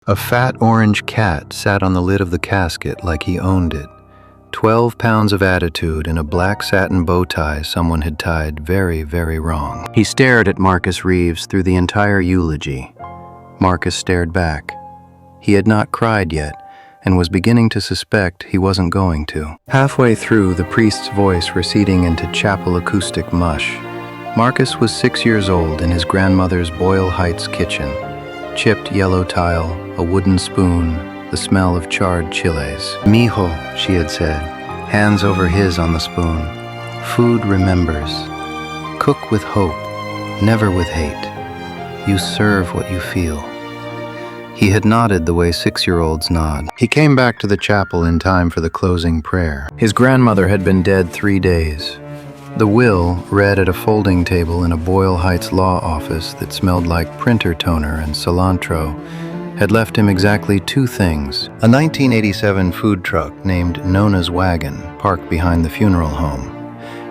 A fat orange cat sat on the lid of the casket like he owned it. 12 pounds of attitude in a black satin bow tie someone had tied very, very wrong. He stared at Marcus Reeves through the entire eulogy. Marcus stared back. He had not cried yet, and was beginning to suspect he wasn't going to. Halfway through, the priest's voice receding into chapel acoustic mush. Marcus was 6 years old in his grandmother's Boyle Heights kitchen. Chipped yellow tile, a wooden spoon, the smell of charred chiles. "Mijo," she had said, hands over his on the spoon. "Food remembers. Cook with hope, never with hate. You serve what you feel." He had nodded the way 6-year-olds nod. He came back to the chapel in time for the closing prayer. His grandmother had been dead 3 days. The will, read at a folding table in a Boyle Heights law office that smelled like printer toner and cilantro, had left him exactly 2 things: a 1987 food truck named Nonna's Wagon, parked behind the funeral home,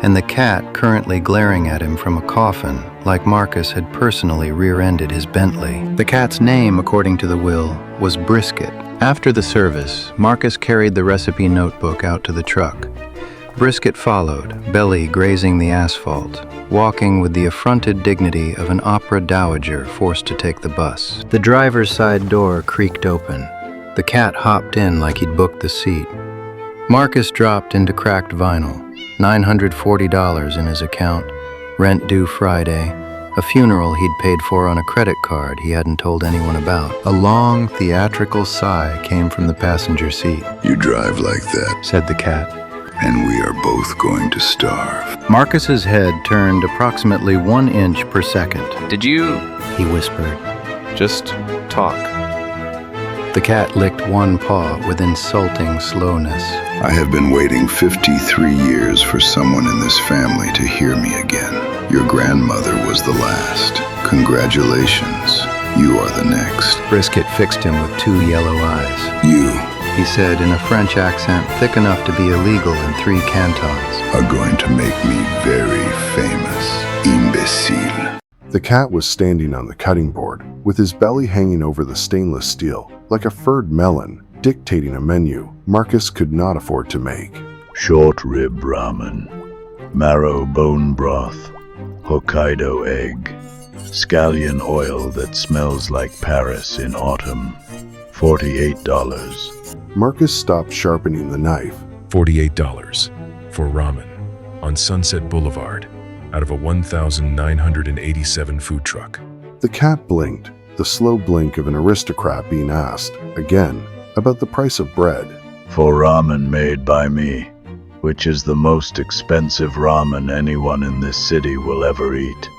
and the cat currently glaring at him from a coffin, like Marcus had personally rear-ended his Bentley. The cat's name, according to the will, was Brisket. After the service, Marcus carried the recipe notebook out to the truck. Brisket followed, belly grazing the asphalt, walking with the affronted dignity of an opera dowager forced to take the bus. The driver's side door creaked open. The cat hopped in like he'd booked the seat. Marcus dropped into cracked vinyl, $940 in his account, rent due Friday, a funeral he'd paid for on a credit card he hadn't told anyone about. A long, theatrical sigh came from the passenger seat. "You drive like that," said the cat, "and we are both going to starve." Marcus's head turned approximately 1 inch per second. "Did you?" he whispered. "Just talk." The cat licked one paw with insulting slowness. "I have been waiting 53 years for someone in this family to hear me again. Your grandmother was the last. Congratulations. You are the next." Brisket fixed him with 2 yellow eyes. "You," he said in a French accent thick enough to be illegal in 3 cantons, "are going to make me very famous, imbecile." The cat was standing on the cutting board, with his belly hanging over the stainless steel, like a furred melon, dictating a menu Marcus could not afford to make. Short rib ramen, marrow bone broth, Hokkaido egg, scallion oil that smells like Paris in autumn, $48. Marcus stopped sharpening the knife. $48 for ramen on Sunset Boulevard out of a 1,987 food truck. The cat blinked, the slow blink of an aristocrat being asked, again, about the price of bread. For ramen made by me, which is the most expensive ramen anyone in this city will ever eat.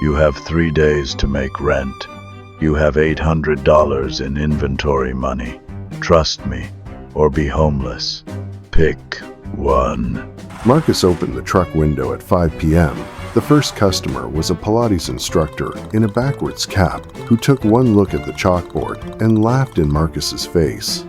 You have 3 days to make rent. You have $800 in inventory money. Trust me, or be homeless. Pick one. Marcus opened the truck window at 5 p.m. The first customer was a Pilates instructor in a backwards cap who took one look at the chalkboard and laughed in Marcus's face.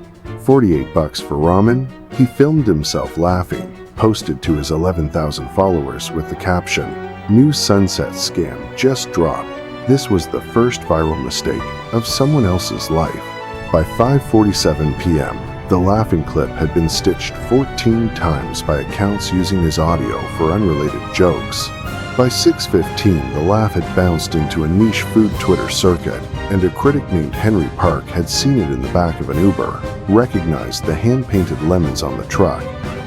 $48 for ramen? He filmed himself laughing, posted to his 11,000 followers with the caption, "New Sunset scam just dropped." This was the first viral mistake of someone else's life. By 5:47 p.m., the laughing clip had been stitched 14 times by accounts using his audio for unrelated jokes. By 6:15, the laugh had bounced into a niche food Twitter circuit, and a critic named Henry Park had seen it in the back of an Uber, recognized the hand-painted lemons on the truck,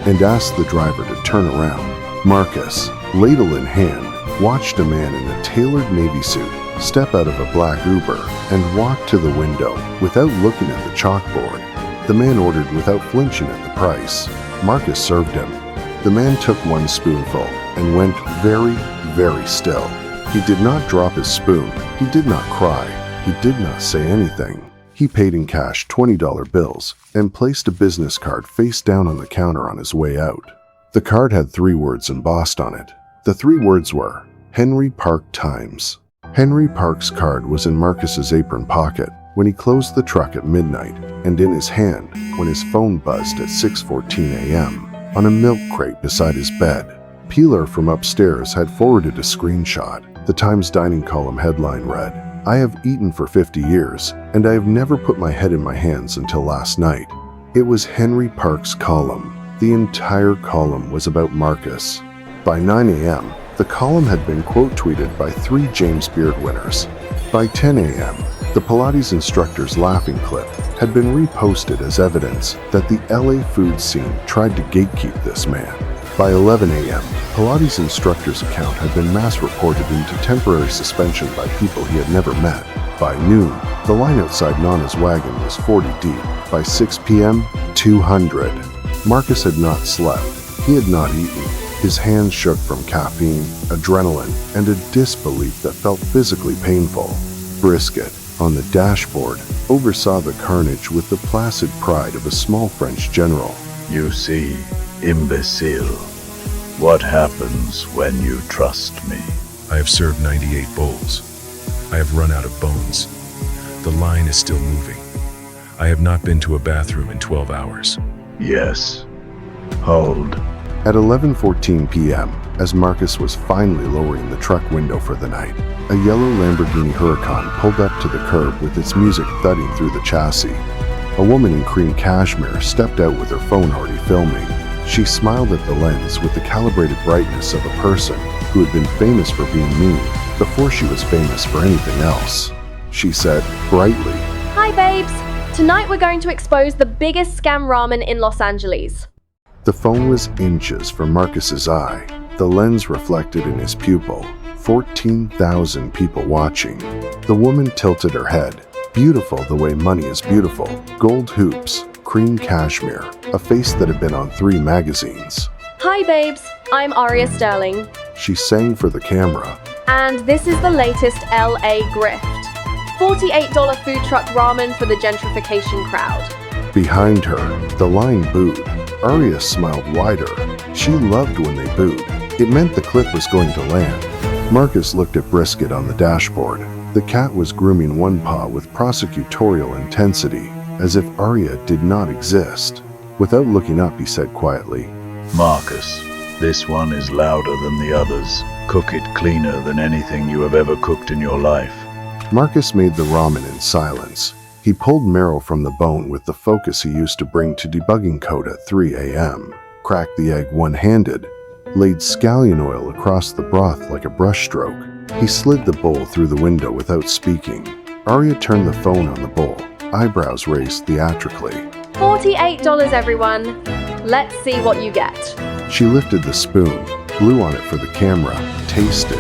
and asked the driver to turn around. Marcus, ladle in hand, watched a man in a tailored navy suit step out of a black Uber and walk to the window without looking at the chalkboard. The man ordered without flinching at the price. Marcus served him. The man took one spoonful and went very, very still. He did not drop his spoon. He did not cry. He did not say anything. He paid in cash $20 bills and placed a business card face down on the counter on his way out. The card had 3 words embossed on it. The 3 words were, Henry Park Times. Henry Park's card was in Marcus's apron pocket when he closed the truck at midnight, and in his hand when his phone buzzed at 6:14 a.m. on a milk crate beside his bed. Peeler from upstairs had forwarded a screenshot. The Times dining column headline read, I have eaten for 50 years, and I have never put my head in my hands until last night. It was Henry Park's column. The entire column was about Marcus. By 9 a.m., the column had been quote tweeted by 3 James Beard winners. By 10 a.m., the Pilates instructor's laughing clip had been reposted as evidence that the LA food scene tried to gatekeep this man. By 11 a.m., Pilates instructor's account had been mass reported into temporary suspension by people he had never met. By noon, the line outside Nonna's Wagon was 40 deep. By 6 p.m., 200. Marcus had not slept. He had not eaten. His hands shook from caffeine, adrenaline, and a disbelief that felt physically painful. Brisket, on the dashboard, oversaw the carnage with the placid pride of a small French general. You see, imbecile, what happens when you trust me? I have served 98 bowls. I have run out of bones. The line is still moving. I have not been to a bathroom in 12 hours. Yes. Hold. At 11:14 p.m., as Marcus was finally lowering the truck window for the night, a yellow Lamborghini Huracan pulled up to the curb with its music thudding through the chassis. A woman in cream cashmere stepped out with her phone already filming. She smiled at the lens with the calibrated brightness of a person who had been famous for being mean before she was famous for anything else. She said, brightly, "Hi babes! Tonight we're going to expose the biggest scam ramen in Los Angeles." The phone was inches from Marcus's eye, the lens reflected in his pupil. 14,000 people watching. The woman tilted her head. Beautiful the way money is beautiful. Gold hoops, cream cashmere, a face that had been on 3 magazines. "Hi babes, I'm Aria Sterling. She sang for the camera. And this is the latest LA grift. $48 food truck ramen for the gentrification crowd." Behind her, the line booed. Aria smiled wider. She loved when they booed. It meant the clip was going to land. Marcus looked at Brisket on the dashboard. The cat was grooming one paw with prosecutorial intensity, as if Aria did not exist. Without looking up, he said quietly, Marcus, this one is louder than the others. Cook it cleaner than anything you have ever cooked in your life. Marcus made the ramen in silence. He pulled marrow from the bone with the focus he used to bring to debugging code at 3 a.m., cracked the egg one-handed, laid scallion oil across the broth like a brushstroke. He slid the bowl through the window without speaking. Aria turned the phone on the bowl, eyebrows raised theatrically. $48 everyone. Let's see what you get. She lifted the spoon, blew on it for the camera, tasted.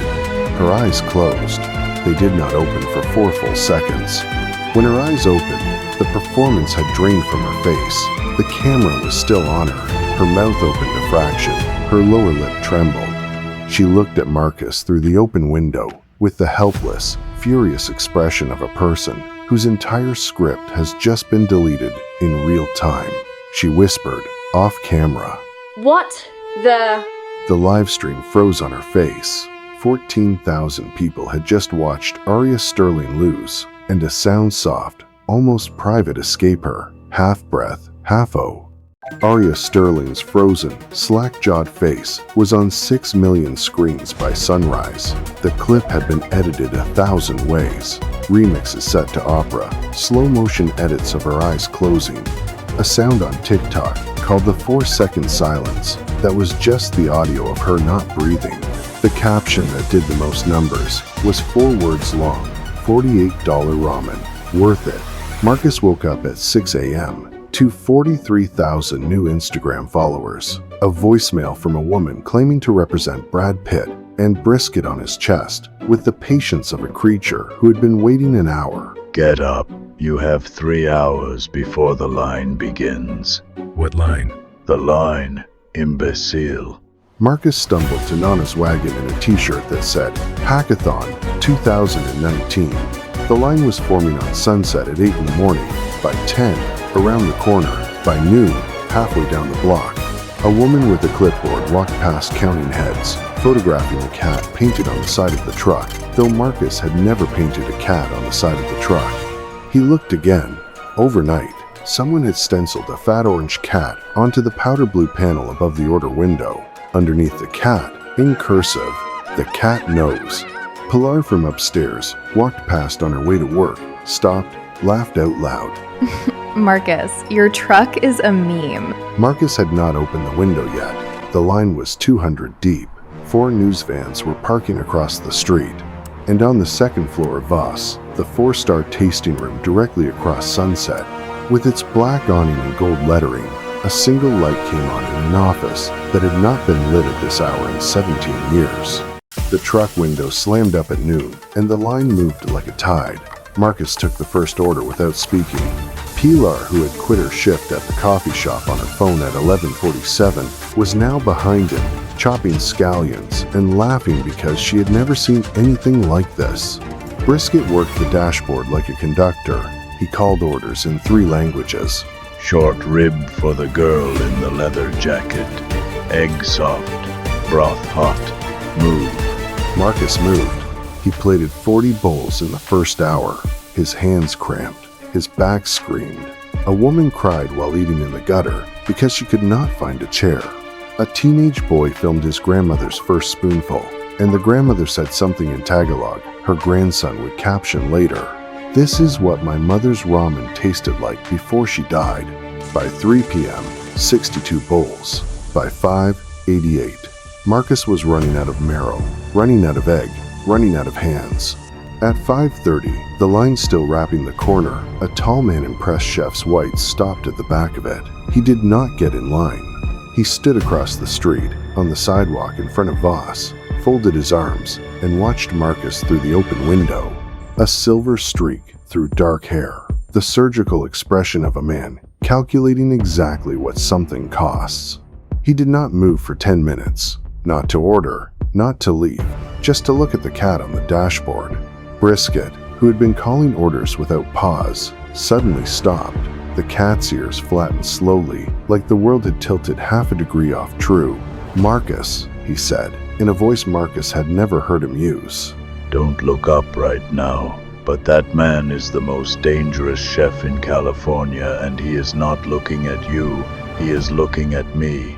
Her eyes closed. They did not open for 4 full seconds. When her eyes opened, the performance had drained from her face. The camera was still on her. Her mouth opened a fraction. Her lower lip trembled. She looked at Marcus through the open window with the helpless, furious expression of a person whose entire script has just been deleted in real time. She whispered, off camera. What the... The live stream froze on her face. 14,000 people had just watched Aria Sterling lose, and a sound-soft, almost private escape her, half-breath, half-o. Aria Sterling's frozen, slack-jawed face was on 6 million screens by sunrise. The clip had been edited 1,000 ways. Remixes set to opera, slow-motion edits of her eyes closing. A sound on TikTok called the 4-second silence that was just the audio of her not breathing. The caption that did the most numbers was 4 words long. $48 ramen. Worth it. Marcus woke up at 6 a.m. to 43,000 new Instagram followers. A voicemail from a woman claiming to represent Brad Pitt and Brisket on his chest with the patience of a creature who had been waiting an hour. Get up. You have 3 hours before the line begins. What line? The line, imbecile. Marcus stumbled to Nonna's Wagon in a t-shirt that said, Hackathon 2019. The line was forming on Sunset at 8 in the morning, by 10, around the corner, by noon, halfway down the block. A woman with a clipboard walked past counting heads, photographing a cat painted on the side of the truck, though Marcus had never painted a cat on the side of the truck. He looked again. Overnight, someone had stenciled a fat orange cat onto the powder blue panel above the order window. Underneath the cat, in cursive, the cat knows. Pilar from upstairs walked past on her way to work, stopped, laughed out loud. Marcus, your truck is a meme. Marcus had not opened the window yet. The line was 200 deep. 4 news vans were parking across the street. And on the second floor of Voss, the 4-star tasting room directly across Sunset, with its black awning and gold lettering, a single light came on in an office that had not been lit at this hour in 17 years. The truck window slammed up at noon, and the line moved like a tide. Marcus took the first order without speaking. Pilar, who had quit her shift at the coffee shop on her phone at 11:47, was now behind him, chopping scallions and laughing because she had never seen anything like this. Brisket worked the dashboard like a conductor. He called orders in 3 languages. Short rib for the girl in the leather jacket. Egg soft. Broth hot. Move. Marcus moved. He plated 40 bowls in the first hour. His hands cramped. His back screamed. A woman cried while eating in the gutter because she could not find a chair. A teenage boy filmed his grandmother's first spoonful, and the grandmother said something in Tagalog her grandson would caption later. This is what my mother's ramen tasted like before she died. By 3 p.m., 62 bowls. By 5, 88. Marcus was running out of marrow, running out of egg, running out of hands. At 5:30, the line still wrapping the corner, a tall man in pressed chef's whites stopped at the back of it. He did not get in line. He stood across the street, on the sidewalk in front of Voss, folded his arms, and watched Marcus through the open window. A silver streak through dark hair, the surgical expression of a man calculating exactly what something costs. He did not move for 10 minutes, not to order, not to leave, just to look at the cat on the dashboard. Brisket, who had been calling orders without pause, suddenly stopped. The cat's ears flattened slowly, like the world had tilted half a degree off true. Marcus, he said, in a voice Marcus had never heard him use. Don't look up right now, but that man is the most dangerous chef in California, and he is not looking at you, he is looking at me.